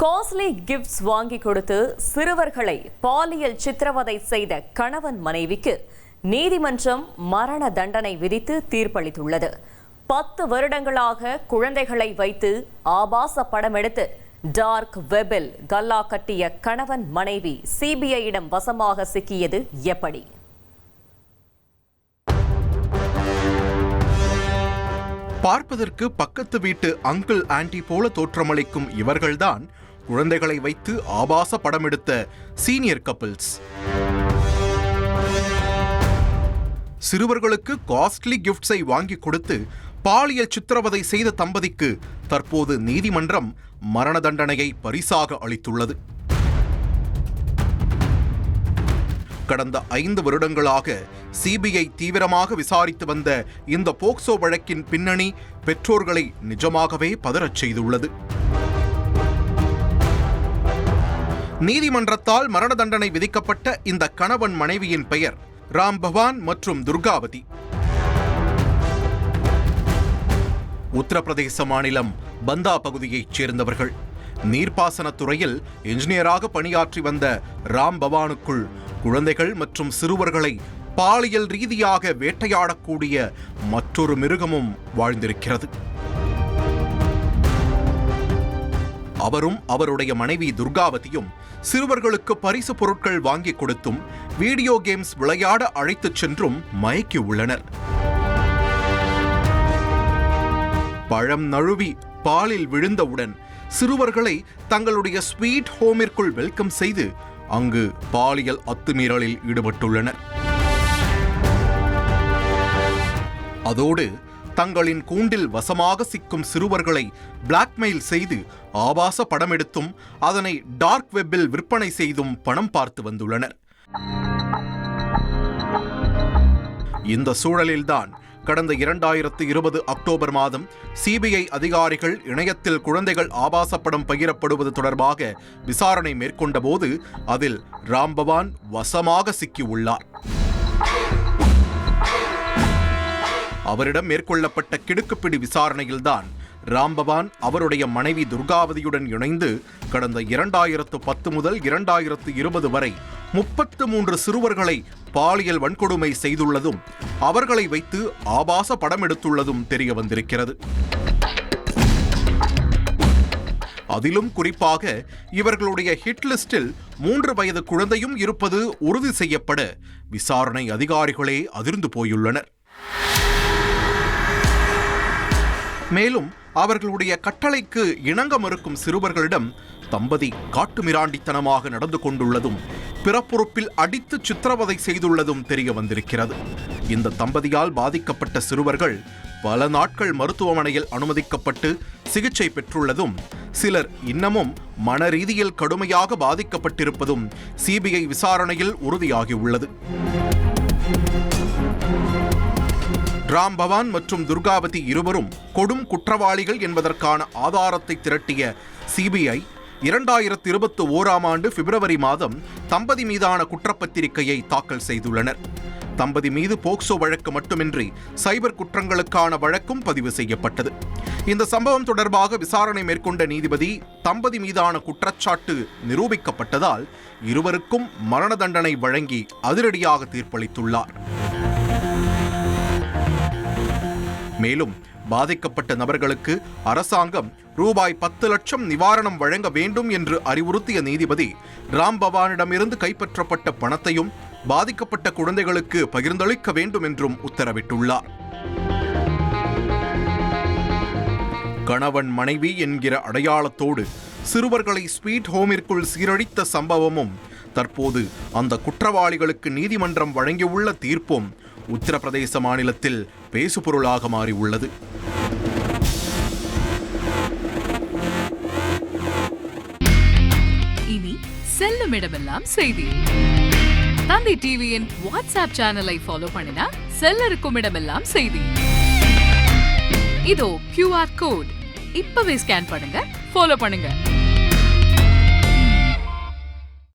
Costly gifts வாங்கி கொடுத்து சிறுவர்களை பாலியல் சித்திரவதை செய்த கணவன் மனைவிக்கு நீதிமன்றம் மரண தண்டனை விதித்து தீர்ப்பளித்துள்ளது. 10 வருடங்களாக குழந்தைகளை வைத்து ஆபாச படம் எடுத்து டார்க் வெப்பில் கல்லா கட்டிய கணவன் மனைவி சிபிஐயிடம் வசமாக சிக்கியது எப்படி? பார்ப்பதற்கு பக்கத்து வீட்டு அங்கிள் ஆன்டி போல தோற்றமளிக்கும் இவர்கள்தான் குழந்தைகளை வைத்து ஆபாச படம் எடுத்த சீனியர் கப்பிள்ஸ். சிறுவர்களுக்கு காஸ்ட்லி கிஃப்ட்ஸை வாங்கி கொடுத்து பாலியல் சித்திரவதை செய்த தம்பதிக்கு தற்போது நீதிமன்றம் மரண தண்டனையை பரிசாக அளித்துள்ளது. கடந்த 5 வருடங்களாக சிபிஐ தீவிரமாக விசாரித்து வந்த இந்த போக்சோ வழக்கின் பின்னணி பெற்றோர்களை நிஜமாகவே பதறச் செய்துள்ளது. நீதிமன்றத்தால் மரண தண்டனை விதிக்கப்பட்ட இந்த கணவன் மனைவியின் பெயர் ராம்பவான் மற்றும் துர்காவதி. உத்தரப்பிரதேச மாநிலம் பந்தா பகுதியைச் சேர்ந்தவர்கள். நீர்ப்பாசனத் துறையில் என்ஜினியராக பணியாற்றி வந்த ராம்பவானுக்குள் குழந்தைகள் மற்றும் சிறுவர்களை பாலியல் ரீதியாக வேட்டையாடக்கூடிய மற்றொரு மிருகமும் வாழ்ந்திருக்கிறது. அவரும் அவருடைய மனைவி துர்காவதியும் சிறுவர்களுக்கு பரிசு பொருட்கள் வாங்கி கொடுத்தும் வீடியோ கேம்ஸ் விளையாட அழைத்துச் சென்றும் மயக்கி உள்ளனர். பழம் நழுவி பாலில் விழுந்தவுடன் சிறுவர்களை தங்களுடைய ஸ்வீட் ஹோமிற்குள் வெல்கம் செய்து அங்கு பாலியல் அத்துமீறலில் ஈடுபட்டுள்ளனர். அதோடு தங்களின் கூண்டில் வசமாக சிக்கும் சிறுவர்களை பிளாக்மெயில் செய்து ஆபாச படம் எடுத்தும் அதனை டார்க் வெப்பில் விற்பனை செய்தும் பணம் பார்த்து வந்துள்ளனர். இந்த சூழலில்தான் கடந்த 2020 அக்டோபர் மாதம் சிபிஐ அதிகாரிகள் இணையத்தில் குழந்தைகள் ஆபாச படம் பகிரப்படுவது தொடர்பாக விசாரணை மேற்கொண்ட போது அதில் ராம்பவான் வசமாக சிக்கியுள்ளார். அவரிடம் மேற்கொள்ளப்பட்ட கிடுக்குப்பிடி விசாரணையில்தான் ராம்பவான் அவருடைய மனைவி துர்காவதியுடன் இணைந்து கடந்த 2010 முதல் 2020 வரை 33 சிறுவர்களை பாலியல் வன்கொடுமை செய்துள்ளதும் அவர்களை வைத்து ஆபாச படம் எடுத்துள்ளதும் தெரிய வந்திருக்கிறது. அதிலும் குறிப்பாக இவர்களுடைய ஹிட் லிஸ்டில் 3 வயது குழந்தையும் இருப்பது உறுதி செய்யப்பட விசாரணை அதிகாரிகளே அதிர்ந்து போயுள்ளனர். மேலும் அவர்களுடைய கட்டளைக்கு இணங்க மறுக்கும் சிறுவர்களிடம் தம்பதி காட்டுமிராண்டித்தனமாக நடந்து கொண்டுள்ளதும் பிறப்புறுப்பில் அடித்து சித்திரவதை செய்துள்ளதும் தெரிய வந்திருக்கிறது. இந்த தம்பதியால் பாதிக்கப்பட்ட சிறுவர்கள் பல நாட்கள் மருத்துவமனையில் அனுமதிக்கப்பட்டு சிகிச்சை பெற்றுள்ளதும் சிலர் இன்னமும் மன ரீதியில் கடுமையாக பாதிக்கப்பட்டிருப்பதும் சிபிஐ விசாரணையில் உறுதியாகியுள்ளது. ராம்பவான் மற்றும் துர்காவதி இருவரும் கொடும் குற்றவாளிகள் என்பதற்கான ஆதாரத்தை திரட்டிய சிபிஐ 2021 ஆண்டு பிப்ரவரி மாதம் தம்பதி மீதான குற்றப்பத்திரிகையை தாக்கல் செய்துள்ளனர். தம்பதி மீது போக்சோ வழக்கு மட்டுமின்றி சைபர் குற்றங்களுக்கான வழக்கும் பதிவு செய்யப்பட்டது. இந்த சம்பவம் தொடர்பாக விசாரணை மேற்கொண்ட நீதிபதி தம்பதி மீதான குற்றச்சாட்டு நிரூபிக்கப்பட்டதால் இருவருக்கும் மரண தண்டனை வழங்கி அதிரடியாக தீர்ப்பளித்துள்ளார். மேலும் பாதிக்கப்பட்ட நபர்களுக்கு அரசாங்கம் ரூபாய் 10 லட்சம் நிவாரணம் வழங்க வேண்டும் என்று அறிவுறுத்திய நீதிபதி ராம்பவானிடமிருந்து கைப்பற்றப்பட்ட பணத்தையும் பாதிக்கப்பட்ட குழந்தைகளுக்கு பகிர்ந்தளிக்க வேண்டும் என்றும் உத்தரவிட்டுள்ளார். கணவன் மனைவி என்கிற அடையாளத்தோடு சிறுவர்களை ஸ்வீட் ஹோமிற்குள் சீரழித்த சம்பவமும் தற்போது அந்த குற்றவாளிகளுக்கு நீதிமன்றம் வழங்கியுள்ள தீர்ப்பும் உத்தரப்பிரதேச மாநிலத்தில் பேசுபொருளாக மாறியுள்ளது. இனி செல்லும் இடமெல்லாம் செய்தி. தந்தி டிவியின் வாட்ஸ்அப் சேனலை ஃபாலோ பண்ணினா செல்ல இருக்கும் இடமெல்லாம் செய்தி. இதோ QR கோட் இப்பவே ஸ்கேன் பண்ணுங்க, ஃபாலோ பண்ணுங்க.